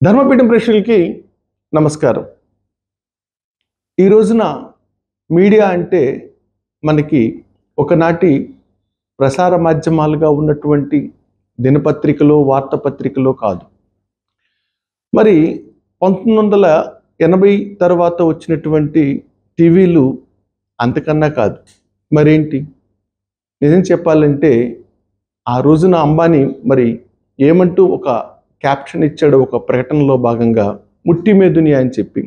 ధర్మపీఠం ప్రేక్షకులకి నమస్కారం. ఈ రోజున మీడియా అంటే మనకి ఒకనాటి ప్రసార మాధ్యమాలుగా ఉన్నటువంటి దినపత్రికలు, వార్తాపత్రికలు కాదు. మరి 1980 తర్వాత వచ్చినటువంటి టీవీలు అంతకన్నా కాదు. మరేంటి? నిజం చెప్పాలంటే ఆ రోజున అంబానీ మరి ఏమంటూ ఒక క్యాప్షన్ ఇచ్చాడు ఒక ప్రకటనలో భాగంగా, ముట్టి మే దునియా అని చెప్పి,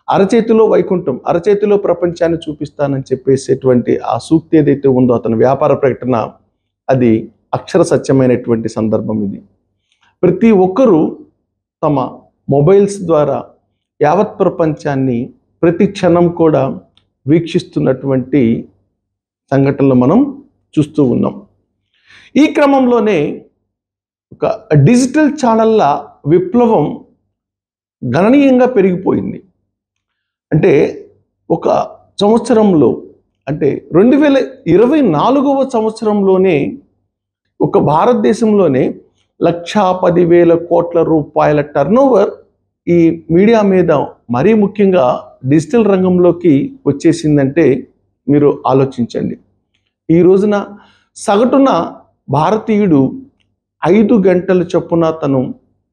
అరచేతిలో వైకుంఠం, అరచేతిలో ప్రపంచాన్ని చూపిస్తానని చెప్పేసేటువంటి ఆ సూక్తి ఏదైతే ఉందో అతని వ్యాపార ప్రకటన, అది అక్షర సత్యమైనటువంటి సందర్భం. ఇది ప్రతి ఒక్కరూ తమ మొబైల్స్ ద్వారా యావత్ ప్రపంచాన్ని ప్రతి క్షణం కూడా వీక్షిస్తున్నటువంటి సంఘటనలు మనం చూస్తూ ఉన్నాం. ఈ క్రమంలోనే ఒక డిజిటల్ ఛానళ్ళ విప్లవం గణనీయంగా పెరిగిపోయింది. అంటే ఒక సంవత్సరంలో, అంటే 2024వ సంవత్సరంలోనే ఒక భారతదేశంలోనే 1,10,000 కోట్ల రూపాయల టర్నోవర్ ఈ మీడియా మీద, మరీ ముఖ్యంగా డిజిటల్ రంగంలోకి వచ్చేసిందంటే మీరు ఆలోచించండి. ఈ రోజున సగటున భారతీయుడు 5 గంటల చొప్పున తను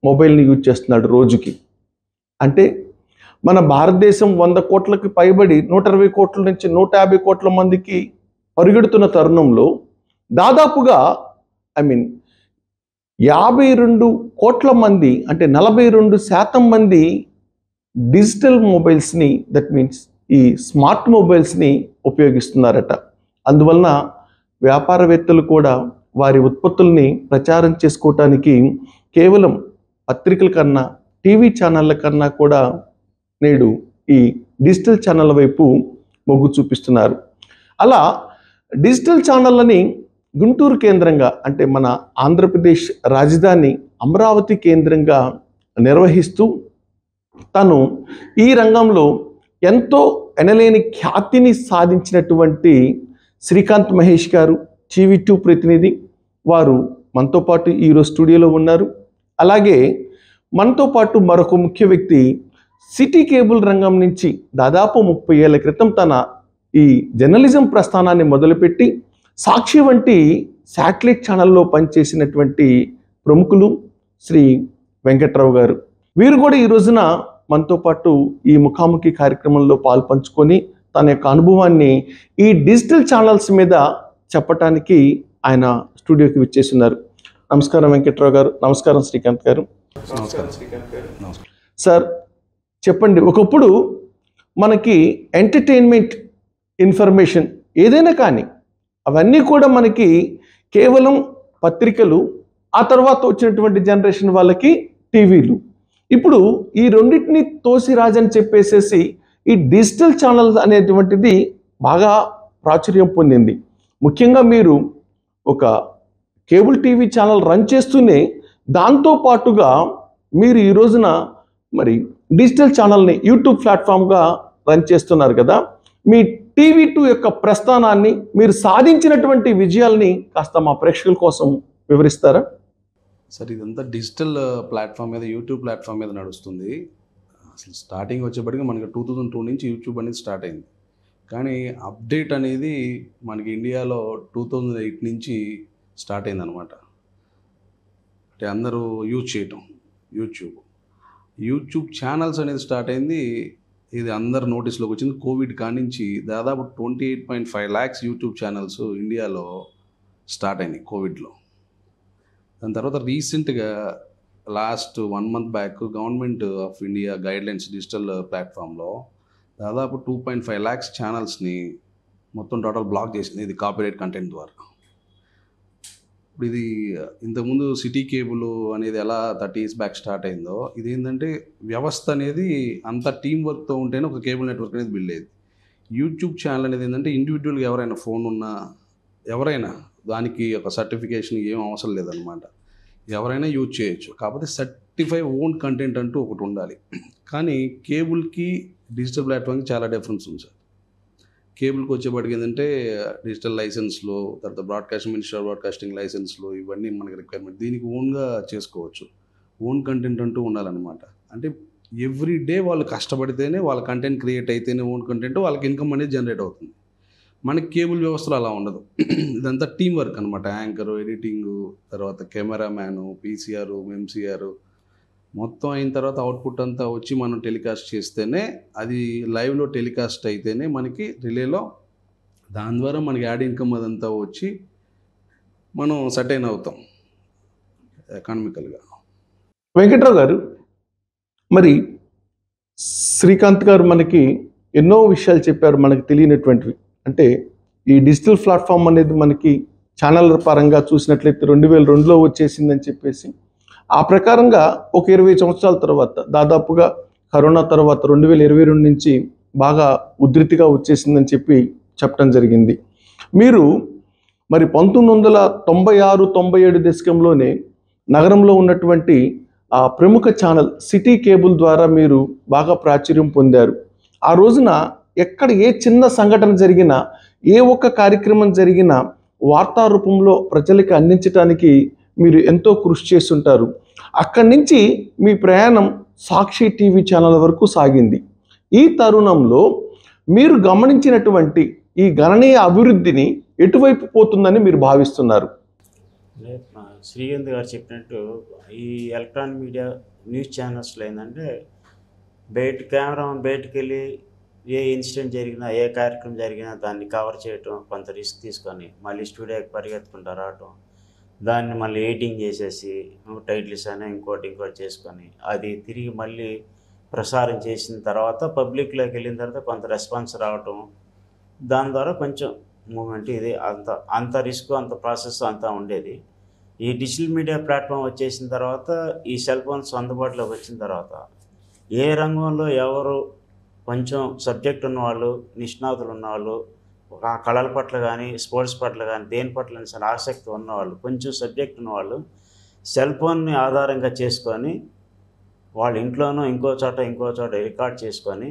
మొబైల్ని యూజ్ చేస్తున్నాడు రోజుకి. అంటే మన భారతదేశం 100 కోట్లకి పైబడి 120 కోట్ల నుంచి 150 కోట్ల మందికి పరిగెడుతున్న తరుణంలో దాదాపుగా 52 కోట్ల మంది, అంటే 42% మంది డిజిటల్ మొబైల్స్ని, దట్ మీన్స్ ఈ స్మార్ట్ మొబైల్స్ని ఉపయోగిస్తున్నారట. అందువలన వ్యాపారవేత్తలు కూడా వారి ఉత్పత్తుల్ని ప్రచారం చేసుకోవటానికి కేవలం పత్రికల కన్నా, టీవీ ఛానళ్ళ కన్నా కూడా నేడు ఈ డిజిటల్ ఛానళ్ళ వైపు మొగ్గు చూపిస్తున్నారు. అలా డిజిటల్ ఛానళ్ళని గుంటూరు కేంద్రంగా, అంటే మన ఆంధ్రప్రదేశ్ రాజధాని అమరావతి కేంద్రంగా నిర్వహిస్తూ తను ఈ రంగంలో ఎంతో ఎనలేని ఖ్యాతిని సాధించినటువంటి శ్రీకాంత్ మహేష్ గారు, TV2 ప్రతినిధి, వారు మనతో పాటు ఈరోజు స్టూడియోలో ఉన్నారు. అలాగే మనతో పాటు మరొక ముఖ్య వ్యక్తి, సిటీ కేబుల్ రంగం నుంచి దాదాపు 30 ఏళ్ల క్రితం తన ఈ జర్నలిజం ప్రస్థానాన్ని మొదలుపెట్టి సాక్షి వంటి శాటిలైట్ ఛానల్లో పనిచేసినటువంటి ప్రముఖులు శ్రీ వెంకట్రావు గారు. వీరు కూడా ఈ రోజున మనతో పాటు ఈ ముఖాముఖి కార్యక్రమంలో పాల్పంచుకొని తన యొక్క అనుభవాన్ని ఈ డిజిటల్ ఛానల్స్ మీద చెప్పటానికి ఆయన స్టూడియోకి విచ్చేస్తున్నారు. నమస్కారం వెంకట్రావు గారు. నమస్కారం శ్రీకాంత్ గారు. సార్ చెప్పండి, ఒకప్పుడు మనకి ఎంటర్టైన్మెంట్, ఇన్ఫర్మేషన్ ఏదైనా కానీ అవన్నీ కూడా మనకి కేవలం పత్రికలు, ఆ తర్వాత వచ్చినటువంటి జనరేషన్ వాళ్ళకి టీవీలు. ఇప్పుడు ఈ రెండింటిని తోసిరాజని చెప్పేసేసి ఈ డిజిటల్ ఛానల్స్ అనేటువంటిది బాగా ప్రాచుర్యం పొందింది. ముఖ్యంగా మీరు ఒక కేబుల్ టీవీ ఛానల్ రన్ చేస్తూనే దాంతో పాటుగా మీరు ఈ రోజున మరి డిజిటల్ ఛానల్ని యూట్యూబ్ ప్లాట్ఫామ్గా రన్ చేస్తున్నారు కదా. మీ TV2 యొక్క ప్రస్థానాన్ని, మీరు సాధించినటువంటి విజయాల్ని కాస్త మా ప్రేక్షకుల కోసం వివరిస్తారా? సార్, ఇదంతా డిజిటల్ ప్లాట్ఫామ్ మీద, యూట్యూబ్ ప్లాట్ఫామ్ మీద నడుస్తుంది. అసలు స్టార్టింగ్ వచ్చేప్పటికి మనకి 2002 నుంచి యూట్యూబ్ అనేది స్టార్ట్ అయింది. కానీ అప్డేట్ అనేది మనకి ఇండియాలో 2008 నుంచి స్టార్ట్ అయిందనమాట. అంటే అందరూ యూజ్ చేయటం యూట్యూబ్ ఛానల్స్ అనేది స్టార్ట్ అయింది. ఇది అందరు నోటీస్లోకి వచ్చింది కోవిడ్ కానించి. దాదాపు 28.5 lakhs యూట్యూబ్ ఛానల్స్ ఇండియాలో స్టార్ట్ అయినాయి కోవిడ్లో. దాని తర్వాత రీసెంట్గా last 1 month back government of India guidelines digital ప్లాట్ఫామ్లో దాదాపు 2.5 lakhs ఛానల్స్ని మొత్తం టోటల్ బ్లాక్ చేసింది, ఇది కాపీరైట్ కంటెంట్ ద్వారా. ఇప్పుడు ఇది ఇంతకుముందు సిటీ కేబుల్ అనేది ఎలా 30 years బ్యాక్ స్టార్ట్ అయిందో, ఇది ఏంటంటే వ్యవస్థ అనేది అంత టీం వర్క్తో ఉంటేనే ఒక కేబుల్ నెట్వర్క్ అనేది బిల్డ్ అయ్యేది. యూట్యూబ్ ఛానల్ అనేది ఏంటంటే ఇండివిజువల్గా ఎవరైనా ఫోన్ ఉన్నా, ఎవరైనా దానికి ఒక సర్టిఫికేషన్ ఏం అవసరం లేదనమాట, ఎవరైనా యూజ్ చేయొచ్చు. కాకపోతే సర్టిఫై ఓన్ కంటెంట్ అంటూ ఒకటి ఉండాలి. కానీ కేబుల్కి డిజిటల్ ప్లాట్ఫామ్కి చాలా డిఫరెన్స్ ఉంది సార్. కేబుల్కి వచ్చేప్పటికి ఏంటంటే డిజిటల్ లైసెన్స్లో, తర్వాత మినిస్టర్ ఆఫ్ బ్రాడ్కాస్టింగ్ లైసెన్స్లో, ఇవన్నీ మనకి రిక్వైర్మెంట్. దీనికి ఓన్గా చేసుకోవచ్చు, ఓన్ కంటెంట్ అంటూ ఉండాలన్నమాట. అంటే ఎవ్రీ డే వాళ్ళు కష్టపడితేనే వాళ్ళ కంటెంట్ క్రియేట్ అయితేనే ఓన్ కంటెంట్ వాళ్ళకి ఇన్కమ్ అనేది జనరేట్ అవుతుంది. మనకి కేబుల్ వ్యవస్థలో అలా ఉండదు. ఇదంతా టీం వర్క్ అనమాట. యాంకరు, ఎడిటింగు, తర్వాత కెమెరామ్యాను, పీసీఆర్, ఎంసీఆర్ మొత్తం అయిన తర్వాత అవుట్పుట్ అంతా వచ్చి మనం టెలికాస్ట్ చేస్తేనే అది లైవ్లో టెలికాస్ట్ అయితేనే మనకి రిలేలో దాని ద్వారా మనకి యాడ్ ఇన్కమ్ అదంతా వచ్చి మనం సర్టైన్ అవుతాం ఎకానమికల్గా. వెంకట్రావు గారు, మరి శ్రీకాంత్ గారు మనకి ఎన్నో విషయాలు చెప్పారు మనకి తెలియనటువంటివి. అంటే ఈ డిజిటల్ ప్లాట్ఫామ్ అనేది మనకి ఛానల్ పరంగా చూసినట్లయితే 2002లో వచ్చేసిందని చెప్పేసి, ఆ ప్రకారంగా ఒక 20 సంవత్సరాల తర్వాత దాదాపుగా కరోనా తర్వాత 2022 నుంచి బాగా ఉధృతిగా వచ్చేసిందని చెప్పడం జరిగింది. మీరు మరి 1996-97 దశకంలోనే నగరంలో ఉన్నటువంటి ఆ ప్రముఖ ఛానల్ సిటీ కేబుల్ ద్వారా మీరు బాగా ప్రాచుర్యం పొందారు. ఆ రోజున ఎక్కడ ఏ చిన్న సంఘటన జరిగినా, ఏ ఒక్క కార్యక్రమం జరిగినా వార్తా రూపంలో ప్రజలకు అందించడానికి మీరు ఎంతో కృషి చేస్తుంటారు. అక్కడి నుంచి మీ ప్రయాణం సాక్షి టీవీ ఛానల్ వరకు సాగింది. ఈ తరుణంలో మీరు గమనించినటువంటి ఈ గణనీయ అభివృద్ధిని ఎటువైపు పోతుందని మీరు భావిస్తున్నారు? శ్రీకాంత్ గారు చెప్పినట్టు ఈ ఎలక్ట్రానిక్ మీడియా న్యూస్ ఛానల్స్లో ఏంటంటే కెమెరా బయటకు వెళ్ళి ఏ ఇన్సిడెంట్ జరిగినా, ఏ కార్యక్రమం జరిగినా దాన్ని కవర్ చేయటం, కొంత రిస్క్ తీసుకొని మళ్ళీ స్టూడియోకి పరిగెత్తుకుంటూ రావటం, దాన్ని మళ్ళీ ఎడిటింగ్ చేసేసి టైటిల్స్ అని ఇంకోటి చేసుకొని అది తిరిగి మళ్ళీ ప్రసారం చేసిన తర్వాత పబ్లిక్లోకి వెళ్ళిన తర్వాత కొంత రెస్పాన్స్ రావటం, దాని ద్వారా కొంచెం మూమెంట్ ఇది అంత రిస్క్, అంత ప్రాసెస్ అంతా ఉండేది. ఈ డిజిటల్ మీడియా ప్లాట్ఫామ్ వచ్చేసిన తర్వాత, ఈ సెల్ ఫోన్స్ అందుబాటులోకి వచ్చిన తర్వాత ఏ రంగంలో ఎవరు కొంచెం సబ్జెక్ట్ ఉన్నవాళ్ళు, నిష్ణాతులు ఉన్నవాళ్ళు, ఆ కళల పట్ల కానీ స్పోర్ట్స్ పట్ల కానీ దేని పట్ల సరే ఆసక్తి ఉన్నవాళ్ళు, కొంచెం సబ్జెక్ట్ ఉన్నవాళ్ళు సెల్ ఫోన్ని ఆధారంగా చేసుకొని వాళ్ళ ఇంట్లోనూ ఇంకో చోట రికార్డ్ చేసుకొని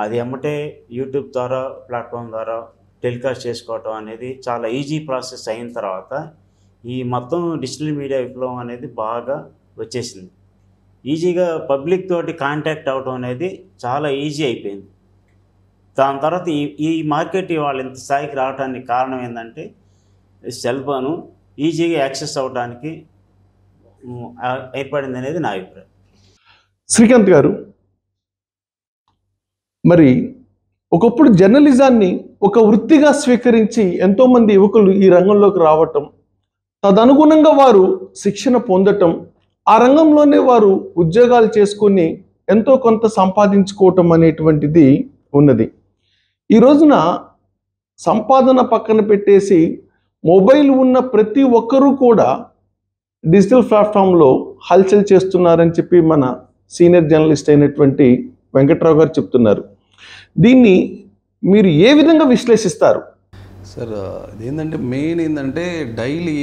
అది ఎమ్మటే యూట్యూబ్ ద్వారా ప్లాట్ఫామ్ ద్వారా టెలికాస్ట్ చేసుకోవటం అనేది చాలా ఈజీ ప్రాసెస్ అయిన తర్వాత ఈ మొత్తం డిజిటల్ మీడియా విప్లవం అనేది బాగా వచ్చేసింది. ఈజీగా పబ్లిక్ తోటి కాంటాక్ట్ అవ్వడం అనేది చాలా ఈజీ అయిపోయింది. దాని తర్వాత ఈ మార్కెట్ ఇవాళ ఇంత స్థాయికి రావడానికి కారణం ఏంటంటే సెల్ ఫోను ఈజీగా యాక్సెస్ అవ్వడానికి ఏర్పడింది అనేది నా అభిప్రాయం. శ్రీకాంత్ గారు, మరి ఒకప్పుడు జర్నలిజాన్ని ఒక వృత్తిగా స్వీకరించి ఎంతోమంది యువకులు ఈ రంగంలోకి రావటం, తదనుగుణంగా వారు శిక్షణ పొందటం, ఆ రంగంలోనే వారు ఉద్యోగాలు చేసుకొని ఎంతో కొంత సంపాదించుకోవటం అనేటువంటిది ఉన్నది. ఈ రోజున సంపాదన పక్కన పెట్టేసి మొబైల్ ఉన్న ప్రతి ఒక్కరూ కూడా డిజిటల్ ప్లాట్ఫామ్లో హల్చల్ చేస్తున్నారని చెప్పి మన సీనియర్ జర్నలిస్ట్ అయినటువంటి వెంకట్రావు గారు చెప్తున్నారు. దీన్ని మీరు ఏ విధంగా విశ్లేషిస్తారు? సార్, ఇదేంటంటే మెయిన్ ఏంటంటే డైలీ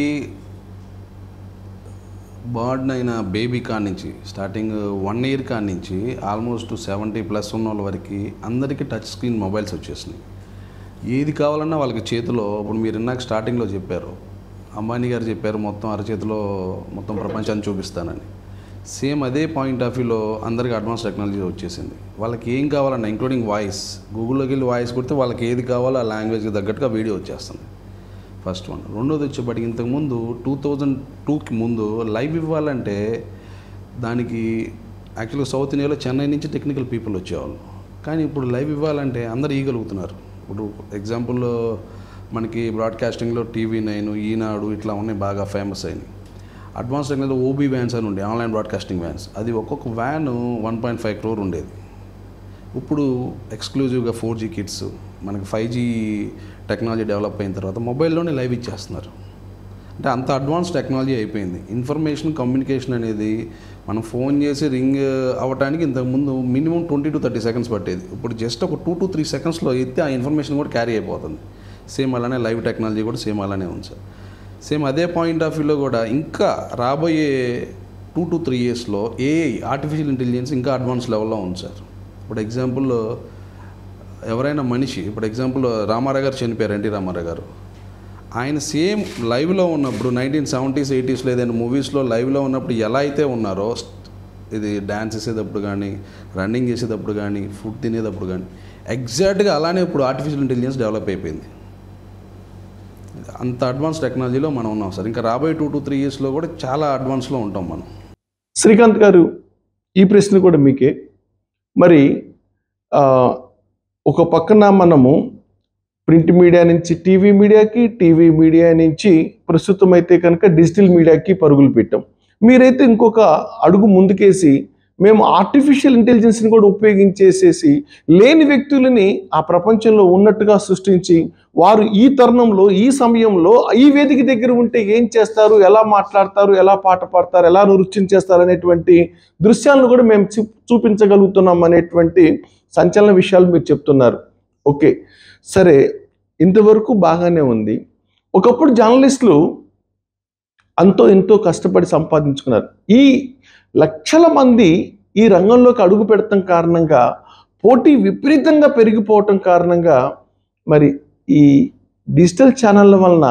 బర్డ్ అయిన బేబీ కాడ నుంచి స్టార్టింగ్ 1 year కాడ నుంచి ఆల్మోస్ట్ 70+ ఉన్న వాళ్ళ వరకు అందరికీ టచ్ స్క్రీన్ మొబైల్స్ వచ్చేసినాయి. ఏది కావాలన్నా వాళ్ళకి చేతిలో. ఇప్పుడు మీరు ఇందాక స్టార్టింగ్లో చెప్పారు, అంబానీ గారు చెప్పారు మొత్తం అరచేతిలో మొత్తం ప్రపంచాన్ని చూపిస్తానని. సేమ్ అదే పాయింట్ ఆఫ్ వ్యూలో అందరికీ అడ్వాన్స్ టెక్నాలజీ వచ్చేసింది. వాళ్ళకి ఏం కావాలన్నా ఇంక్లూడింగ్ వాయిస్, గూగుల్లోకి వెళ్ళి వాయిస్ కొడితే వాళ్ళకి ఏది కావాలో ఆ లాంగ్వేజ్కి తగ్గట్టుగా వీడియో వచ్చేస్తుంది. First one. రెండోది వచ్చేప్పటికి ఇంతకుముందు 2002కి ముందు లైవ్ ఇవ్వాలంటే దానికి యాక్చువల్గా సౌత్ ఇండియాలో చెన్నై నుంచి టెక్నికల్ పీపుల్ వచ్చేవాళ్ళు. కానీ ఇప్పుడు లైవ్ ఇవ్వాలంటే అందరు ఇవ్వగలుగుతున్నారు. ఇప్పుడు ఎగ్జాంపుల్ మనకి బ్రాడ్కాస్టింగ్లో TV9, ఈనాడు ఇట్లా ఉన్నాయి, బాగా ఫేమస్ అయినాయి. అడ్వాన్స్ టెక్నాలజీ OB వ్యాన్స్ అని ఉండే, ఆన్లైన్ బ్రాడ్కాస్టింగ్ వ్యాన్స్. అది ఒక్కొక్క వ్యాన్ 1.5 crore ఉండేది. ఇప్పుడు ఎక్స్క్లూజివ్గా 4G కిట్స్, మనకి 5G టెక్నాలజీ డెవలప్ అయిన తర్వాత మొబైల్లోనే లైవ్ ఇచ్చేస్తున్నారు. అంటే అంత అడ్వాన్స్ టెక్నాలజీ అయిపోయింది. ఇన్ఫర్మేషన్ కమ్యూనికేషన్ అనేది మనం ఫోన్ చేసి రింగ్ అవ్వడానికి ఇంతకుముందు మినిమం 20 to 30 seconds పట్టేది. ఇప్పుడు జస్ట్ ఒక 2 to 3 secondsలో ఎత్తి ఆ ఇన్ఫర్మేషన్ కూడా క్యారీ అయిపోతుంది. సేమ్ అలానే లైవ్ టెక్నాలజీ కూడా సేమ్ అలానే ఉంది సార్. సేమ్ అదే పాయింట్ ఆఫ్ వ్యూలో కూడా ఇంకా రాబోయే 2 to 3 yearsలో AI, ఆర్టిఫిషియల్ ఇంటెలిజెన్స్ ఇంకా అడ్వాన్స్ లెవెల్లో ఉంది సార్. ఇప్పుడు ఎగ్జాంపుల్ ఎవరైనా మనిషి, ఇప్పుడు ఎగ్జాంపుల్ రామారావు గారు చనిపోయారు, ఎన్టీ రామారావు గారు. ఆయన సేమ్ లైవ్లో ఉన్నప్పుడు 1970s 80s ఏదైనా మూవీస్లో లైవ్లో ఉన్నప్పుడు ఎలా అయితే ఉన్నారో ఇది డ్యాన్స్ చేసేటప్పుడు కానీ, రన్నింగ్ చేసేటప్పుడు కానీ, ఫుడ్ తినేటప్పుడు కానీ ఎగ్జాక్ట్గా అలానే ఇప్పుడు ఆర్టిఫిషియల్ ఇంటెలిజెన్స్ డెవలప్ అయిపోయింది. అంత అడ్వాన్స్ టెక్నాలజీలో మనం ఉన్నాం సార్. ఇంకా రాబోయే 2 to 3 yearsలో కూడా చాలా అడ్వాన్స్లో ఉంటాం మనం. శ్రీకాంత్ గారు, ఈ ప్రశ్న కూడా మీకే. మరి ఒక పక్కన మనము ప్రింట్ మీడియా నుంచి టీవీ మీడియాకి, టీవీ మీడియా నుంచి ప్రస్తుతం అయితే కనుక డిజిటల్ మీడియాకి పరుగులు పెట్టాం. మీరైతే ఇంకొక అడుగు ముందుకేసి మేము ఆర్టిఫిషియల్ ఇంటెలిజెన్స్ని కూడా ఉపయోగించేసేసి లేని వ్యక్తులని ఆ ప్రపంచంలో ఉన్నట్టుగా సృష్టించి వారు ఈ తరుణంలో, ఈ సమయంలో ఈ వేదిక దగ్గర ఉంటే ఏం చేస్తారు, ఎలా మాట్లాడతారు, ఎలా పాట పాడతారు, ఎలా నృత్యం చేస్తారు అనేటువంటి దృశ్యాలను కూడా మేము చూపించగలుగుతున్నాం అనేటువంటి సంచలన విషయాలు మీరు చెప్తున్నారు. ఓకే, సరే, ఇంతవరకు బాగానే ఉంది. ఒకప్పుడు జర్నలిస్టులు అంతో ఎంతో కష్టపడి సంపాదించుకున్నారు. ఈ లక్షల మంది ఈ రంగంలోకి అడుగు పెడతాం కారణంగా, పోటీ విపరీతంగా పెరిగిపోవటం కారణంగా మరి ఈ డిజిటల్ ఛానళ్ళ వలన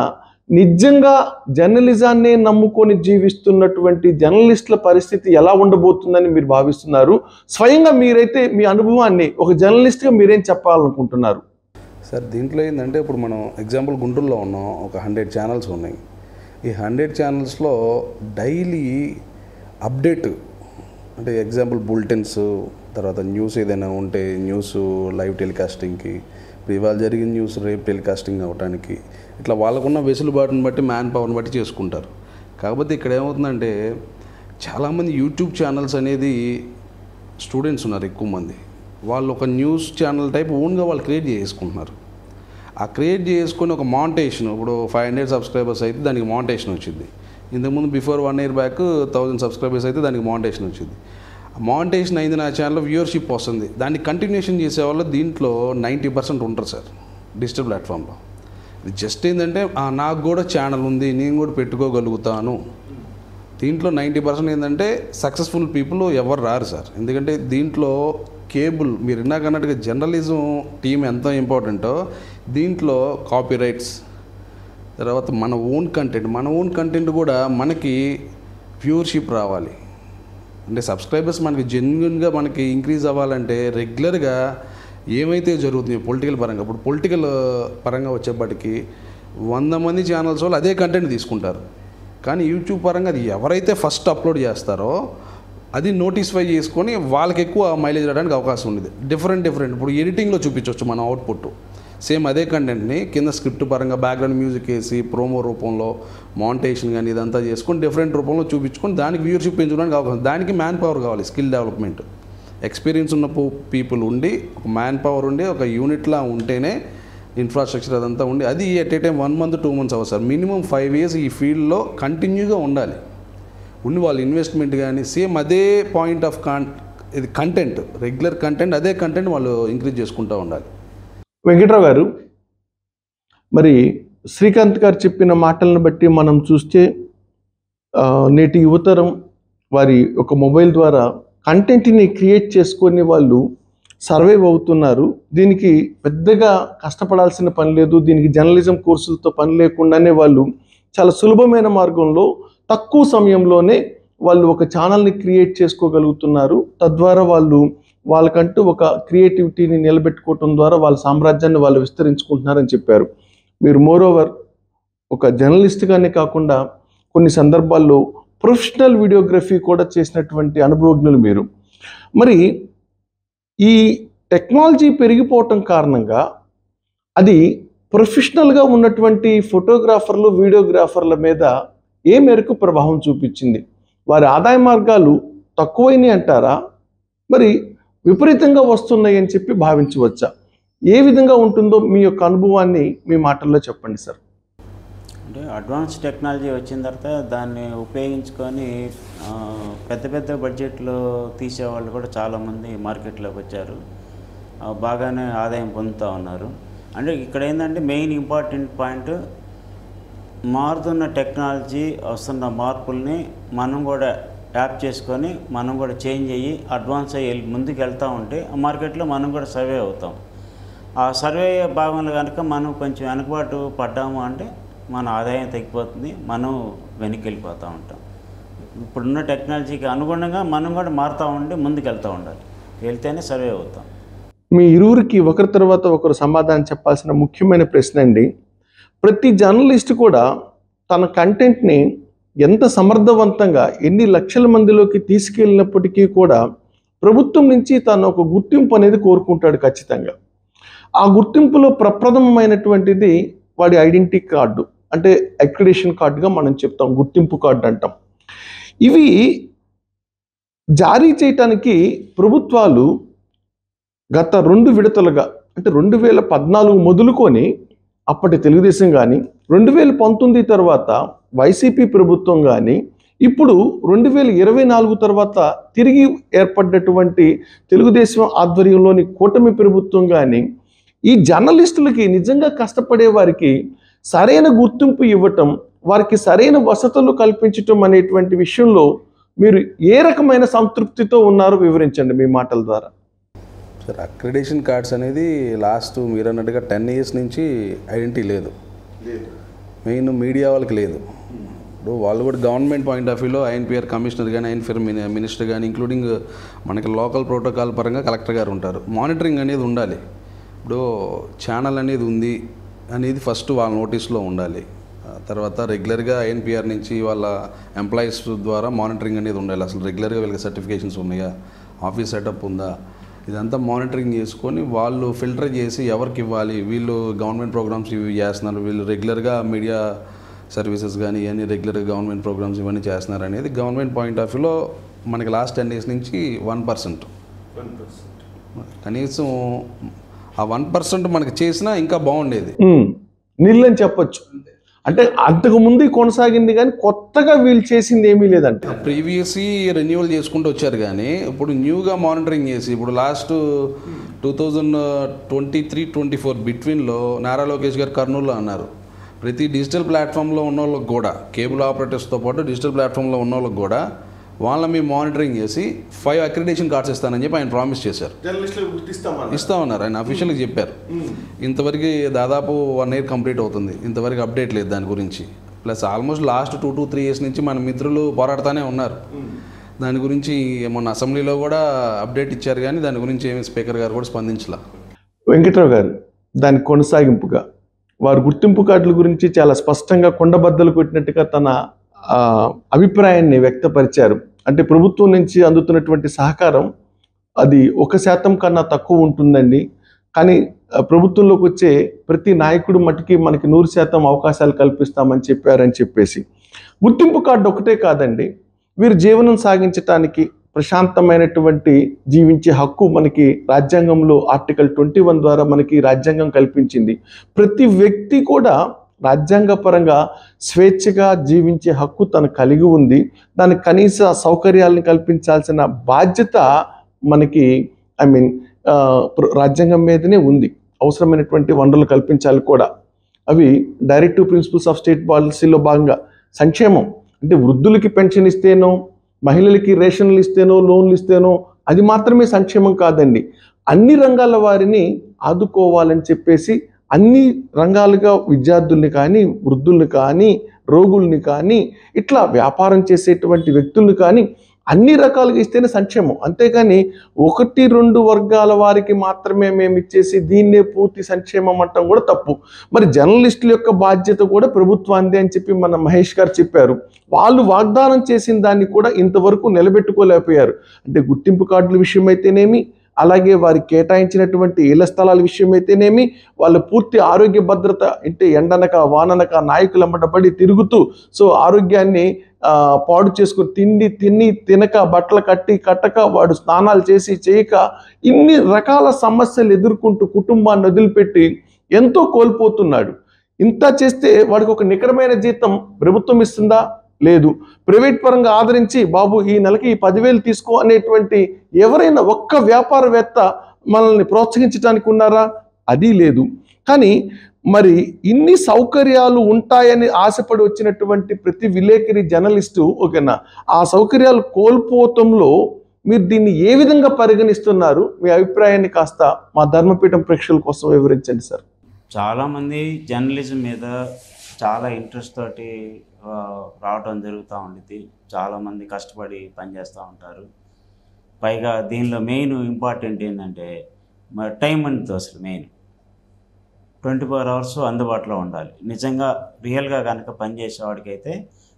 నిజంగా జర్నలిజాన్ని నమ్ముకొని జీవిస్తున్నటువంటి జర్నలిస్టుల పరిస్థితి ఎలా ఉండబోతుందని మీరు భావిస్తున్నారు? స్వయంగా మీరైతే మీ అనుభవాన్ని ఒక జర్నలిస్ట్గా మీరేం చెప్పాలనుకుంటున్నారు? సార్, దీంట్లో ఏంటంటే ఇప్పుడు మనం ఎగ్జాంపుల్ గుంటూరులో ఉన్నాం, ఒక 100 ఛానల్స్ ఉన్నాయి. ఈ 100 ఛానల్స్లో డైలీ అప్డేట్ అంటే ఎగ్జాంపుల్ బులెటిన్స్, తర్వాత న్యూస్ ఏదైనా ఉంటే న్యూస్ లైవ్ టెలికాస్టింగ్కి, ఇప్పుడు ఇవాళ జరిగిన న్యూస్ రేపు టెలికాస్టింగ్ అవ్వడానికి, ఇట్లా వాళ్ళకున్న వెసులుబాటుని బట్టి మ్యాన్ పవర్ని బట్టి చేసుకుంటారు. కాకపోతే ఇక్కడ ఏమవుతుందంటే చాలామంది యూట్యూబ్ ఛానల్స్ అనేది స్టూడెంట్స్ ఉన్నారు ఎక్కువ మంది. వాళ్ళు ఒక న్యూస్ ఛానల్ టైప్ ఓన్గా వాళ్ళు క్రియేట్ చేసుకుంటున్నారు. ఆ క్రియేట్ చేసుకొని ఒక మానిటైజేషన్, ఇప్పుడు 500 సబ్స్క్రైబర్స్ అయితే దానికి మానిటైజేషన్ వచ్చింది. ఇంతకుముందు బిఫోర్ 1 year బ్యాక్ 1000 సబ్స్క్రైబర్స్ అయితే దానికి మానిటైజేషన్ వచ్చింది. మానిటైజేషన్ అయింది, నా ఛానల్లో వ్యూవర్షిప్ వస్తుంది, దాన్ని కంటిన్యూషన్ చేసేవాళ్ళు దీంట్లో 90% ఉంటారు సార్ డిజిటల్ ప్లాట్ఫామ్లో. ఇది జస్ట్ ఏంటంటే నాకు కూడా ఛానల్ ఉంది, నేను కూడా పెట్టుకోగలుగుతాను. దీంట్లో 90% ఏంటంటే సక్సెస్ఫుల్ పీపుల్ ఎవరు రారు సార్. ఎందుకంటే దీంట్లో కేబుల్, మీరు ఇందాక అన్నట్టుగా జర్నలిజం టీం ఎంత ఇంపార్టెంటో దీంట్లో కాపీ రైట్స్, తర్వాత మన ఓన్ కంటెంట్ కూడా మనకి వ్యూవర్షిప్ రావాలి. అంటే సబ్స్క్రైబర్స్ మనకి జెన్యున్గా మనకి ఇంక్రీజ్ అవ్వాలంటే రెగ్యులర్గా ఏమైతే జరుగుతుంది పొలిటికల్ పరంగా, ఇప్పుడు పొలిటికల్ పరంగా వచ్చేప్పటికి 100 మంది ఛానల్స్ వాళ్ళు అదే కంటెంట్ తీసుకుంటారు. కానీ యూట్యూబ్ పరంగా అది ఎవరైతే ఫస్ట్ అప్లోడ్ చేస్తారో అది నోటిఫై చేసుకొని వాళ్ళకి ఎక్కువ మైలేజ్ రావడానికి అవకాశం ఉంది. డిఫరెంట్ ఇప్పుడు ఎడిటింగ్లో చూపించవచ్చు మన అవుట్పుట్. సేమ్ అదే కంటెంట్ని కింద స్క్రిప్ట్ పరంగా బ్యాక్గ్రౌండ్ మ్యూజిక్ వేసి ప్రోమో రూపంలో మానిటైజేషన్ కానీ ఇదంతా చేసుకొని డిఫరెంట్ రూపంలో చూపించుకొని దానికి వ్యూవర్షిప్ పెంచుకోవడానికి అవకాశం. దానికి మ్యాన్ పవర్ కావాలి, స్కిల్ డెవలప్మెంట్, ఎక్స్పీరియన్స్ ఉన్న పీపుల్ ఉండి, ఒక మ్యాన్ పవర్ ఉండి, ఒక యూనిట్లా ఉంటేనే ఇన్ఫ్రాస్ట్రక్చర్ అదంతా ఉండి, అది at a time 1 month 2 months అవ్వదు సార్. మినిమం 5 years ఈ ఫీల్డ్లో కంటిన్యూగా ఉండాలి. ఉండి వాళ్ళ ఇన్వెస్ట్మెంట్ కానీ సేమ్ అదే పాయింట్ ఆఫ్ ఇది కంటెంట్, రెగ్యులర్ కంటెంట్, అదే కంటెంట్ వాళ్ళు ఇంక్రీజ్ చేసుకుంటూ ఉండాలి. వెంకట్రావు గారు, మరి శ్రీకాంత్ గారు చెప్పిన మాటలను బట్టి మనం చూస్తే నేటి యువతరం వారి ఒక మొబైల్ ద్వారా కంటెంట్ని క్రియేట్ చేసుకొని వాళ్ళు సర్వైవ్ అవుతున్నారు. దీనికి పెద్దగా కష్టపడాల్సిన పని లేదు. దీనికి జర్నలిజం కోర్సులతో పని లేకుండానే వాళ్ళు చాలా సులభమైన మార్గంలో తక్కువ సమయంలోనే వాళ్ళు ఒక ఛానల్ని క్రియేట్ చేసుకోగలుగుతున్నారు. తద్వారా వాళ్ళకంటూ ఒక క్రియేటివిటీని నిలబెట్టుకోవటం ద్వారా వాళ్ళ సామ్రాజ్యాన్ని వాళ్ళు విస్తరించుకుంటున్నారని చెప్పారు. మీరు మోరోవర్ ఒక జర్నలిస్ట్గానే కాకుండా కొన్ని సందర్భాల్లో ప్రొఫెషనల్ వీడియోగ్రఫీ కూడా చేసినటువంటి అనుభవజ్ఞులు మీరు. మరి ఈ టెక్నాలజీ పెరిగిపోవటం కారణంగా అది ప్రొఫెషనల్గా ఉన్నటువంటి ఫోటోగ్రాఫర్లు, వీడియోగ్రాఫర్ల మీద ఏ మేరకు ప్రభావం చూపించింది? వారి ఆదాయ మార్గాలు తక్కువైనాయి అంటారా, మరి విపరీతంగా వస్తున్నాయి అని చెప్పి భావించవచ్చా? ఏ విధంగా ఉంటుందో మీ యొక్క అనుభవాన్ని మీ మాటల్లో చెప్పండి సార్. అంటే అడ్వాన్స్ టెక్నాలజీ వచ్చిన తర్వాత దాన్ని ఉపయోగించుకొని పెద్ద బడ్జెట్లో తీసేవాళ్ళు కూడా చాలామంది మార్కెట్లోకి వచ్చారు. బాగానే ఆదాయం పొందుతూ ఉన్నారు. అంటే ఇక్కడ ఏంటంటే మెయిన్ ఇంపార్టెంట్ పాయింట్, మారుతున్న టెక్నాలజీ వస్తున్న మార్పుల్ని మనం కూడా ట్యాప్ చేసుకొని మనం కూడా చేంజ్ అయ్యి అడ్వాన్స్ అయ్యి ముందుకు వెళ్తూ ఉంటే ఆ మార్కెట్లో మనం కూడా సర్వే అవుతాం. ఆ సర్వే భాగంలో కనుక మనం కొంచెం వెనకబాటు పడ్డాము అంటే మన ఆదాయం తగ్గిపోతుంది, మనం వెనక్కి వెళ్ళిపోతూ ఉంటాం. ఇప్పుడున్న టెక్నాలజీకి అనుగుణంగా మనం కూడా మారుతూ ఉండి ముందుకు ఉండాలి, వెళ్తేనే సర్వే అవుతాం. మీ ఇరువురికి ఒకరి తర్వాత ఒకరు సమాధానం చెప్పాల్సిన ముఖ్యమైన ప్రశ్న అండి. ప్రతి జర్నలిస్ట్ కూడా తన కంటెంట్ని ఎంత సమర్థవంతంగా ఎన్ని లక్షల మందిలోకి తీసుకెళ్ళినప్పటికీ కూడా ప్రభుత్వం నుంచి తను ఒక గుర్తింపు అనేది కోరుకుంటాడు ఖచ్చితంగా. ఆ గుర్తింపులో ప్రప్రథమమైనటువంటిది వాడి ఐడెంటిటీ కార్డు, అంటే అక్రిడేషన్ కార్డుగా మనం చెప్తాం, గుర్తింపు కార్డు అంటాం. ఇవి జారీ చేయటానికి ప్రభుత్వాలు గత 2 విడతలుగా, అంటే 2014 మొదలుకొని అప్పటి తెలుగుదేశం కానీ, 2019 తర్వాత వైసీపీ ప్రభుత్వం కానీ, ఇప్పుడు 2024 తర్వాత తిరిగి ఏర్పడ్డటువంటి తెలుగుదేశం ఆధ్వర్యంలోని కూటమి ప్రభుత్వం కానీ ఈ జర్నలిస్టులకి, నిజంగా కష్టపడే వారికి సరైన గుర్తింపు ఇవ్వటం, వారికి సరైన వసతులు కల్పించటం అనేటువంటి విషయంలో మీరు ఏ రకమైన సంతృప్తితో ఉన్నారో వివరించండి మీ మాటల ద్వారా. సార్, అక్రిడేషన్ కార్డ్స్ అనేది లాస్ట్ మీరు అన్నట్టుగా 10 years నుంచి ఐడెంటిటీ లేదు. మెయిన్ మీడియా వాళ్ళకి లేదు. ఇప్పుడు వాళ్ళు కూడా గవర్నమెంట్ పాయింట్ ఆఫ్ వ్యూలో ఐఎన్పిఆర్ కమిషనర్ కానీ, ఐఎన్పిఆర్ మినిస్టర్ కానీ, ఇంక్లూడింగ్ మనకి లోకల్ ప్రోటోకాల్ పరంగా కలెక్టర్ గారు ఉంటారు. మానిటరింగ్ అనేది ఉండాలి. ఇప్పుడు ఛానల్ అనేది ఉంది అనేది ఫస్ట్ వాళ్ళ నోటీస్లో ఉండాలి. తర్వాత రెగ్యులర్గా ఐఎన్పిఆర్ నుంచి వాళ్ళ ఎంప్లాయీస్ ద్వారా మానిటరింగ్ అనేది ఉండాలి. అసలు రెగ్యులర్గా వీళ్ళకి సర్టిఫికేషన్స్ ఉన్నాయా, ఆఫీస్ సెటప్ ఉందా, ఇదంతా మానిటరింగ్ చేసుకొని వాళ్ళు ఫిల్టర్ చేసి ఎవరికి ఇవ్వాలి, వీళ్ళు గవర్నమెంట్ ప్రోగ్రామ్స్ ఇవి చేస్తున్నారు, వీళ్ళు రెగ్యులర్గా మీడియా సర్వీసెస్ కానీ ఇవన్నీ రెగ్యులర్గా గవర్నమెంట్ ప్రోగ్రామ్స్ ఇవన్నీ చేస్తున్నారు అనేది గవర్నమెంట్ పాయింట్ ఆఫ్ వ్యూలో మనకి లాస్ట్ 10 years నుంచి 1%. కనీసం ఆ 1% మనకి చేసినా ఇంకా బాగుండేది. నీళ్ళని చెప్పొచ్చు. అంటే అంతకు ముందు కొనసాగింది కానీ కొత్తగా వీళ్ళు చేసింది ఏమీ లేదంటే. ప్రీవియస్ రెన్యూవల్ చేసుకుంటూ వచ్చారు కానీ ఇప్పుడు న్యూగా మానిటరింగ్ చేసి, ఇప్పుడు లాస్ట్ 2023-24 బిట్వీన్లో నారా లోకేష్ గారు కర్నూలులో అన్నారు, ప్రతి డిజిటల్ ప్లాట్ఫామ్లో ఉన్న వాళ్ళకి కూడా, కేబుల్ ఆపరేటర్స్తో పాటు డిజిటల్ ప్లాట్ఫామ్లో ఉన్న వాళ్ళకి కూడా వాళ్ళని మేము మానిటరింగ్ చేసి 5 అక్రిడేషన్ కార్డ్స్ ఇస్తానని చెప్పి ఆయన ప్రామిస్ చేశారు. ఇస్తామన్నారు, ఆయన అఫీషియల్గా చెప్పారు. ఇంతవరకు దాదాపు 1 year కంప్లీట్ అవుతుంది, ఇంతవరకు అప్డేట్ లేదు దాని గురించి. Plus almost last 2 to 3 years నుంచి మన మిత్రులు పోరాడుతూనే ఉన్నారు దాని గురించి. మొన్న అసెంబ్లీలో కూడా అప్డేట్ ఇచ్చారు కానీ దాని గురించి ఏమి స్పీకర్ గారు కూడా స్పందించలే. వెంకట్రావు గారు దానికి కొనసాగింపుగా వారు గుర్తింపు కార్డుల గురించి చాలా స్పష్టంగా కొండబద్దలు కొట్టినట్టుగా తన అభిప్రాయాన్ని వ్యక్తపరిచారు. అంటే ప్రభుత్వం నుంచి అందుతున్నటువంటి సహకారం అది 1% కన్నా తక్కువ ఉంటుందండి, కానీ ప్రభుత్వంలోకి వచ్చే ప్రతి నాయకుడు మటుకి మనకి 100% అవకాశాలు కల్పిస్తామని చెప్పారని చెప్పేసి. గుర్తింపు కార్డు ఒకటే కాదండి, వీరు జీవనం సాగించటానికి ప్రశాంతమైనటువంటి జీవించే హక్కు మనకి రాజ్యాంగంలో ఆర్టికల్ 21 ద్వారా మనకి రాజ్యాంగం కల్పించింది. ప్రతి వ్యక్తి కూడా రాజ్యాంగపరంగా స్వేచ్ఛగా జీవించే హక్కు తను కలిగి ఉంది. దానికి కనీస సౌకర్యాలను కల్పించాల్సిన బాధ్యత మనకి రాజ్యాంగం మీదనే ఉంది. అవసరమైనటువంటి వనరులు కల్పించాలి కూడా. అవి డైరెక్టివ్ ప్రిన్సిపల్స్ ఆఫ్ స్టేట్ పాలసీలో భాగంగా సంక్షేమం, అంటే వృద్ధులకి పెన్షన్ ఇస్తేనో, మహిళలకి రేషన్లు ఇస్తేనో, లోన్లు ఇస్తేనో అది మాత్రమే సంక్షేమం కాదండి. అన్ని రంగాల వారిని ఆదుకోవాలని చెప్పేసి అన్ని రంగాలుగా విద్యార్థుల్ని కానీ, వృద్ధుల్ని కానీ, రోగుల్ని కానీ, ఇట్లా వ్యాపారం చేసేటువంటి వ్యక్తుల్ని కానీ అన్ని రకాలుగా ఇస్తేనే సంక్షేమం. అంతేకాని 1-2 వర్గాల వారికి మాత్రమే మేము ఇచ్చేసి దీన్నే పూర్తి సంక్షేమం అంటాం కూడా తప్పు. మరి జర్నలిస్టుల యొక్క బాధ్యత కూడా ప్రభుత్వాందే అని చెప్పి మన మహేష్ గారు చెప్పారు. వాళ్ళు వాగ్దానం చేసిన దాన్ని కూడా ఇంతవరకు నిలబెట్టుకోలేకపోయారు. అంటే గుర్తింపు కార్డుల విషయం అయితేనేమి, అలాగే వారికి కేటాయించినటువంటి ఇళ్ల స్థలాల విషయం అయితేనేమి, వాళ్ళ పూర్తి ఆరోగ్య భద్రత, అంటే ఎండనక వాననక నాయకులమ్మటపడి తిరుగుతూ ఆరోగ్యాన్ని పాడు చేసుకుని తినక, బట్టలు కట్టక, వాడు స్నానాలు చేసి చేయక, ఇన్ని రకాల సమస్యలు ఎదుర్కొంటూ కుటుంబాన్ని వదిలిపెట్టి ఎంతో కోల్పోతున్నాడు. ఇంత చేస్తే వాడికి ఒక నికరమైన జీతం ప్రభుత్వం ఇస్తుందా? లేదు. ప్రైవేట్ పరంగా ఆదరించి బాబు ఈ నెలకి 10,000 తీసుకో అనేటువంటి ఎవరైనా ఒక్క వ్యాపారవేత్త మనల్ని ప్రోత్సహించడానికి ఉన్నారా? అది లేదు. కానీ మరి ఇన్ని సౌకర్యాలు ఉంటాయని ఆశపడి వచ్చినటువంటి ప్రతి విలేకరి, జర్నలిస్టు ఓకేనా, ఆ సౌకర్యాలు కోల్పోవటంలో మీరు దీన్ని ఏ విధంగా పరిగణిస్తున్నారు? మీ అభిప్రాయాన్ని కాస్త మా ధర్మపీఠం ప్రేక్షకుల కోసం వివరించండి సార్. చాలామంది జర్నలిజం మీద చాలా ఇంట్రెస్ట్ తోటి రావడం జరుగుతూ ఉండిద్ది. చాలామంది కష్టపడి పనిచేస్తూ ఉంటారు. పైగా దీనిలో మెయిన్ ఇంపార్టెంట్ ఏంటంటే టైం అనేది అసలు మెయిన్ 24 అవర్స్ అందుబాటులో ఉండాలి. నిజంగా రియల్గా కనుక పనిచేసేవాడికైతే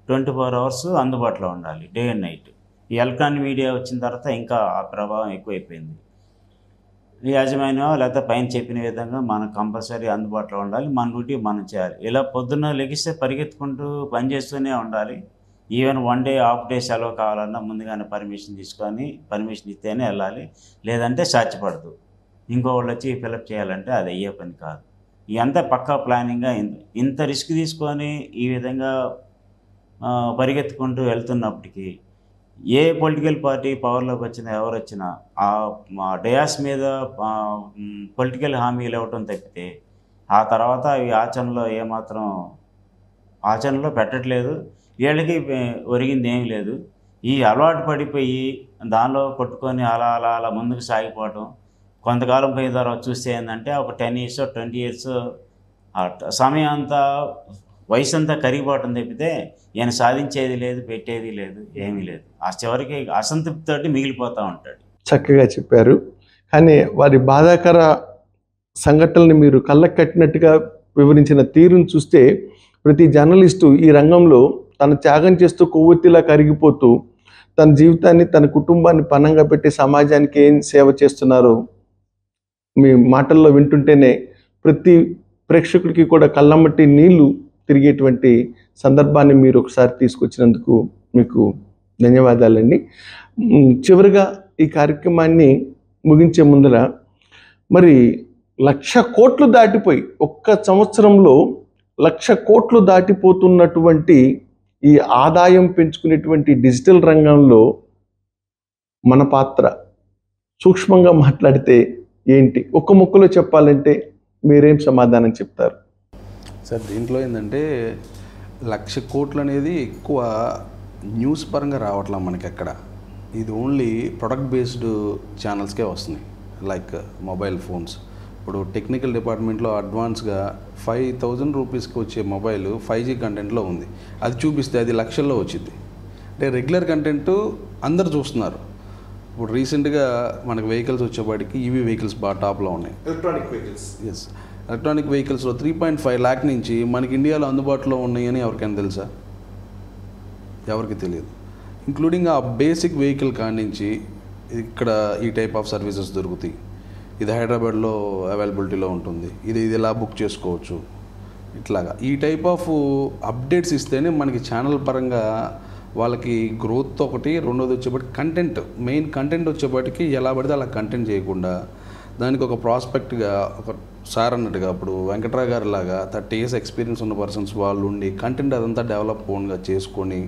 24 అవర్స్ అందుబాటులో ఉండాలి, డే అండ్ నైట్. ఈ ఎలక్ట్రానిక్ మీడియా వచ్చిన తర్వాత ఇంకా ఆ ప్రభావం ఎక్కువైపోయింది. యాజమాన్యం లేకపోతే పైన చెప్పిన విధంగా మనకు కంపల్సరీ అందుబాటులో ఉండాలి, మన డ్యూటీ మనం చేయాలి. ఇలా పొద్దున్న లెగిస్తే పరిగెత్తుకుంటూ పనిచేస్తూనే ఉండాలి. ఈవెన్ 1 డే హాఫ్ డే సెలవు కావాలన్నా ముందుగానే పర్మిషన్ తీసుకొని పర్మిషన్ ఇస్తేనే వెళ్ళాలి, లేదంటే సాధ్యపడదు. ఇంకోళ్ళు వచ్చి ఫిలప్ చేయాలంటే అది అయ్యే పని కాదు. ఇదంతా పక్కా ప్లానింగ్గా ఇంత రిస్క్ తీసుకొని ఈ విధంగా పరిగెత్తుకుంటూ వెళ్తున్నప్పటికీ ఏ పొలిటికల్ పార్టీ పవర్లోకి వచ్చినా ఎవరు వచ్చినా ఆ డయాస్ మీద పొలిటికల్ హామీలు ఇవ్వటం తప్పితే ఆ తర్వాత అవి ఆచరణలో పెట్టట్లేదు. వీళ్ళకి ఒరిగింది ఏమీ లేదు. ఈ అలవాటు పడిపోయి దానిలో కొట్టుకొని అలా అలా అలా ముందుకు సాగిపోవటం, కొంతకాలం పోయిన తర్వాత చూస్తే ఏంటంటే ఒక 10 years 20 years సమయం అంతా వయసు అంతా కరిగిపోవటం తప్పితే ఈయన సాధించేది లేదు, పెట్టేది లేదు, ఏమీ లేదు. ఆ చివరికి అసంతృప్తితోటి మిగిలిపోతూ ఉంటాడు. చక్కగా చెప్పారు. కానీ వారి బాధాకర సంఘటనల్ని మీరు కళ్ళకు కట్టినట్టుగా వివరించిన తీరును చూస్తే ప్రతి జర్నలిస్టు ఈ రంగంలో తను త్యాగం చేస్తూ కొవ్వొత్తిలా కరిగిపోతూ తన జీవితాన్ని తన కుటుంబాన్ని పణంగా పెట్టి సమాజానికి ఏం సేవ చేస్తున్నారో మీ మాటల్లో వింటుంటేనే ప్రతి ప్రేక్షకుడికి కూడా కళ్ళమ్మటి నీళ్లు తిరిగేటువంటి సందర్భాన్ని మీరు ఒకసారి తీసుకొచ్చినందుకు మీకు ధన్యవాదాలండి. చివరిగా ఈ కార్యక్రమాన్ని ముగించే ముందర మరి 1,00,000 కోట్లు దాటిపోయి ఒక్క సంవత్సరంలో 1,00,000 కోట్లు దాటిపోతున్నటువంటి ఈ ఆదాయం పెంచుకునేటువంటి డిజిటల్ రంగంలో మన పాత్ర సూక్ష్మంగా మాట్లాడితే ఏంటి? ఒక్క ముక్కలో చెప్పాలంటే మీరేం సమాధానం చెప్తారు? సార్, దీంట్లో ఏంటంటే 1,00,000 కోట్లు అనేది ఎక్కువ న్యూస్ పరంగా రావట్లా మనకి ఎక్కడ. ఇది ఓన్లీ ప్రొడక్ట్ బేస్డ్ ఛానల్స్కే వస్తున్నాయి. Like mobile phones. ఇప్పుడు టెక్నికల్ డిపార్ట్మెంట్లో అడ్వాన్స్గా 5,000 రూపీస్కి వచ్చే మొబైల్ 5G కంటెంట్లో ఉంది. అది చూపిస్తే అది లక్షల్లో వచ్చింది. అంటే రెగ్యులర్ కంటెంట్ అందరు చూస్తున్నారు. ఇప్పుడు రీసెంట్గా మనకు వెహికల్స్ వచ్చేపాటికి ఈవీ వెహికల్స్ బాగా టాప్లో ఉన్నాయి. Electronic vehicles. ఎస్, ఎలక్ట్రానిక్ వెహికల్స్లో 3.5 lakh నుంచి మనకి ఇండియాలో అందుబాటులో ఉన్నాయని ఎవరికైనా తెలుసా? ఎవరికి తెలియదు. ఇంక్లూడింగ్ ఆ బేసిక్ వెహికల్ కాడి నుంచి ఇక్కడ ఈ టైప్ ఆఫ్ సర్వీసెస్ దొరుకుతాయి, ఇది హైదరాబాద్లో అవైలబిలిటీలో ఉంటుంది, ఇది ఇలా బుక్ చేసుకోవచ్చు, ఇట్లాగా ఈ టైప్ ఆఫ్ అప్డేట్స్ ఇస్తేనే మనకి ఛానల్ పరంగా వాళ్ళకి గ్రోత్ ఒకటి. రెండోది వచ్చేప్పటికి కంటెంట్, మెయిన్ కంటెంట్ వచ్చేప్పటికి ఎలా పడితే అలా కంటెంట్ చేయకుండా దానికి ఒక ప్రాస్పెక్ట్గా ఒక సార్ అన్నట్టుగా ఇప్పుడు వెంకట్రావు గారి లాగా 30 years ఎక్స్పీరియన్స్ ఉన్న పర్సన్స్ వాళ్ళు ఉండి కంటెంట్ అదంతా డెవలప్ ఓన్గా చేసుకొని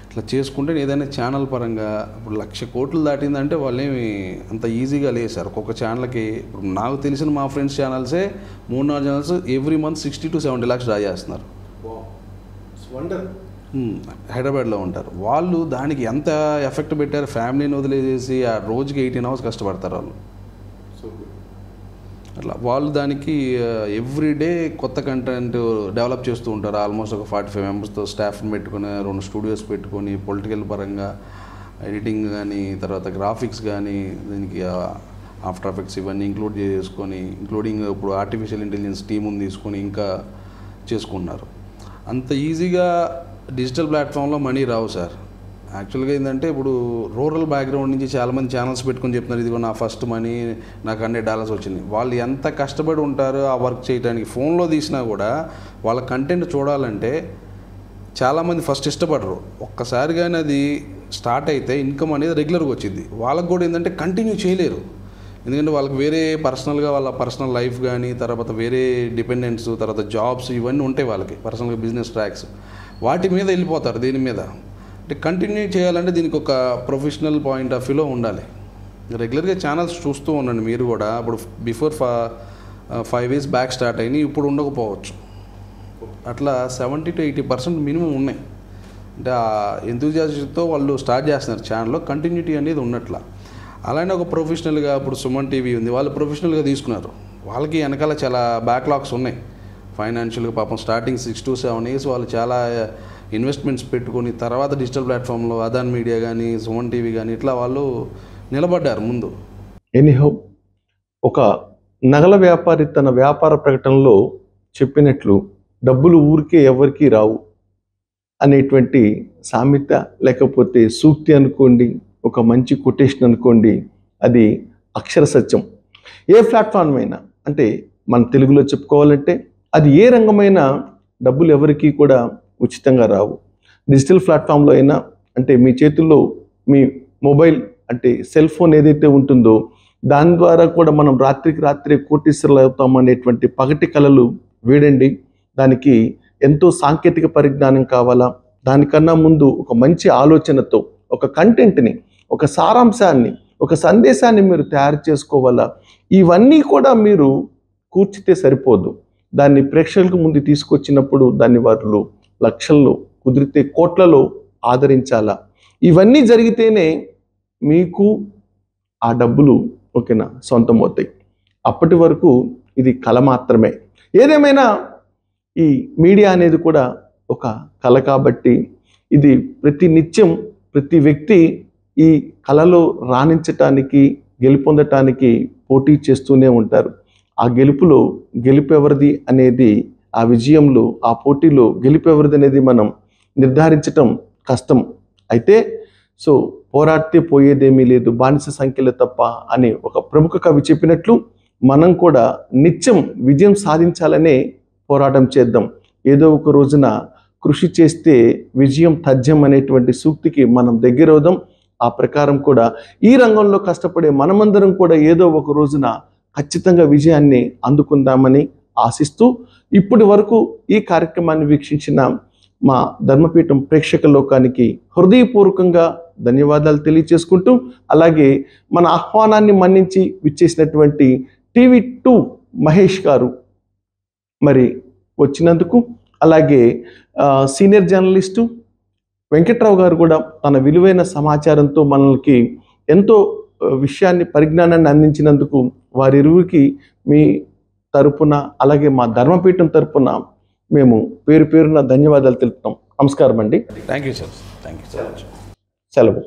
ఇట్లా చేసుకుంటే ఏదైనా ఛానల్ పరంగా ఇప్పుడు 1,00,000 కోట్లు దాటిందంటే వాళ్ళేమి అంత ఈజీగా లేదు సార్. ఒక్కొక్క ఛానల్కి ఇప్పుడు నాకు తెలిసిన మా ఫ్రెండ్స్ ఛానల్సే 3-4 channels every month 60 to 70 lakhs draw చేస్తున్నారు. హైదరాబాద్లో ఉంటారు వాళ్ళు. దానికి ఎంత ఎఫెక్ట్ పెట్టారు, ఫ్యామిలీని వదిలేసేసి ఆ రోజుకి 18 hours కష్టపడతారు వాళ్ళు. అట్లా వాళ్ళు దానికి ఎవ్రీడే కొత్త కంటెంట్ డెవలప్ చేస్తూ ఉంటారు. ఆల్మోస్ట్ ఒక 45 members స్టాఫ్ని పెట్టుకుని 2 studios పెట్టుకొని పొలిటికల్ పరంగా ఎడిటింగ్ కానీ తర్వాత గ్రాఫిక్స్ కానీ దీనికి ఆఫ్టర్ ఎఫెక్ట్స్ ఇవన్నీ ఇంక్లూడ్ చేసుకొని ఇంక్లూడింగ్ ఇప్పుడు ఆర్టిఫిషియల్ ఇంటెలిజెన్స్ టీముని తీసుకొని ఇంకా చేసుకున్నారు. అంత ఈజీగా డిజిటల్ ప్లాట్ఫామ్లో మనీ రావు సార్. యాక్చువల్గా ఏంటంటే ఇప్పుడు రూరల్ బ్యాక్గ్రౌండ్ నుంచి చాలామంది ఛానల్స్ పెట్టుకొని చెప్తున్నారు ఇదిగో నా ఫస్ట్ మనీ నాకు $100 వచ్చింది. వాళ్ళు ఎంత కష్టపడి ఉంటారో ఆ వర్క్ చేయడానికి. ఫోన్లో తీసినా కూడా వాళ్ళ కంటెంట్ చూడాలంటే చాలామంది ఫస్ట్ ఇష్టపడరు. ఒక్కసారి కానీ అది స్టార్ట్ అయితే ఇన్కమ్ అనేది రెగ్యులర్గా వచ్చింది. వాళ్ళకు కూడా ఏంటంటే కంటిన్యూ చేయలేరు. ఎందుకంటే వాళ్ళకి వేరే పర్సనల్గా వాళ్ళ పర్సనల్ లైఫ్ కానీ తర్వాత వేరే డిపెండెంట్స్ తర్వాత జాబ్స్ ఇవన్నీ ఉంటాయి వాళ్ళకి, పర్సనల్గా బిజినెస్ ట్రాక్స్, వాటి మీద వెళ్ళిపోతారు. దీని మీద అంటే కంటిన్యూ చేయాలంటే దీనికి ఒక ప్రొఫెషనల్ పాయింట్ ఆఫ్ వ్యూలో ఉండాలి. రెగ్యులర్గా ఛానల్స్ చూస్తూ ఉండండి మీరు కూడా. ఇప్పుడు బిఫోర్ 5 years బ్యాక్ స్టార్ట్ అయినాయి, ఇప్పుడు ఉండకపోవచ్చు. అట్లా 70 to 80% మినిమం ఉన్నాయి. అంటే ఆ ఎంతూజియాజంతో వాళ్ళు స్టార్ట్ చేస్తున్నారు ఛానల్లో, కంటిన్యూటీ అనేది ఉన్నట్ల. అలానే ఒక ప్రొఫెషనల్గా ఇప్పుడు సుమన్ టీవీ ఉంది, వాళ్ళు ప్రొఫెషనల్గా తీసుకున్నారు. వాళ్ళకి వెనకాల చాలా బ్యాక్లాగ్స్ ఉన్నాయి. ఫైనాన్షియల్గా పాపం స్టార్టింగ్ 6 to 7 years వాళ్ళు చాలా ఇన్వెస్ట్మెంట్స్ పెట్టుకొని తర్వాత డిజిటల్ ప్లాట్ఫామ్లో అదాన్ మీడియా కానీ సోన్ టీవీ కానీ ఇట్లా వాళ్ళు నిలబడ్డారు ముందు. ఎనీహౌ, ఒక నగల వ్యాపారి తన వ్యాపార ప్రకటనలో చెప్పినట్లు డబ్బులు ఊరికే ఎవరికీ రావు అనేటువంటి సామెత లేకపోతే సూక్తి అనుకోండి, ఒక మంచి కొటేషన్ అనుకోండి, అది అక్షర సత్యం. ఏ ప్లాట్ఫామ్ అయినా, అంటే మన తెలుగులో చెప్పుకోవాలంటే అది ఏ రంగమైనా డబ్బులు ఎవరికీ కూడా ఉచితంగా రావు. డిజిటల్ ప్లాట్ఫామ్లో అయినా, అంటే మీ చేతుల్లో మీ మొబైల్ అంటే సెల్ ఫోన్ ఏదైతే ఉంటుందో దాని ద్వారా కూడా మనం రాత్రికి రాత్రి కోటీశ్వరులు అవుతాం అనేటువంటి పగటి కలలు వేడండి. దానికి ఎంతో సాంకేతిక పరిజ్ఞానం కావాలా. దానికన్నా ముందు ఒక మంచి ఆలోచనతో ఒక కంటెంట్ని, ఒక సారాంశాన్ని, ఒక సందేశాన్ని మీరు తయారు చేసుకోవాలా. ఇవన్నీ కూడా మీరు కూర్చితే సరిపోదు. దాన్ని ప్రేక్షకులకు ముందు తీసుకొచ్చినప్పుడు దాన్ని వాళ్ళు లక్షల్లో, కుదిరితే కోట్లలో ఆదరించాలా. ఇవన్నీ జరిగితేనే మీకు ఆ డబ్బులు ఓకేనా సొంతమవుతాయి. అప్పటి వరకు ఇది కళ మాత్రమే. ఏదేమైనా ఈ మీడియా అనేది కూడా ఒక కళ కాబట్టి ఇది ప్రతి నిత్యం ప్రతి వ్యక్తి ఈ కళలో రాణించటానికి, గెలుపొందటానికి పోటీ చేస్తూనే ఉంటారు. ఆ గెలుపులో గెలుపు ఎవరిది అనేది, ఆ విజయంలో, ఆ పోటీలో గెలుపు ఎవరిది అనేది మనం నిర్ధారించటం కష్టం. అయితే పోరాడితే పోయేదేమీ లేదు, బానిస సంఖ్యలు తప్ప అని ఒక ప్రముఖ కవి చెప్పినట్లు మనం కూడా నిత్యం విజయం సాధించాలనే పోరాటం చేద్దాం. ఏదో ఒక రోజున కృషి చేస్తే విజయం తథ్యం అనేటువంటి సూక్తికి మనం దగ్గరవుదాం. ఆ ప్రకారం కూడా ఈ రంగంలో కష్టపడే మనమందరం కూడా ఏదో ఒక రోజున ఖచ్చితంగా విజయాన్ని అందుకుందామని ఆశిస్తూ ఇప్పటి వరకు ఈ కార్యక్రమాన్ని వీక్షించిన మా ధర్మపీఠం ప్రేక్షక లోకానికి హృదయపూర్వకంగా ధన్యవాదాలు తెలియచేసుకుంటూ, అలాగే మన ఆహ్వానాన్ని మన్నించి విచ్చేసినటువంటి TV2 మహేష్ గారు మరి వచ్చినందుకు, అలాగే సీనియర్ జర్నలిస్టు వెంకట్రావు గారు కూడా తన విలువైన సమాచారంతో మనకి ఎంతో విషయాన్ని, పరిజ్ఞానాన్ని అందించినందుకు వారిరువురికి మీ తరపున, అలాగే మా ధర్మపీఠం తరపున మేము పేరున ధన్యవాదాలు తెలుపుతాం. నమస్కారం అండి. Thank you sir. Thank you so much. సెలవు.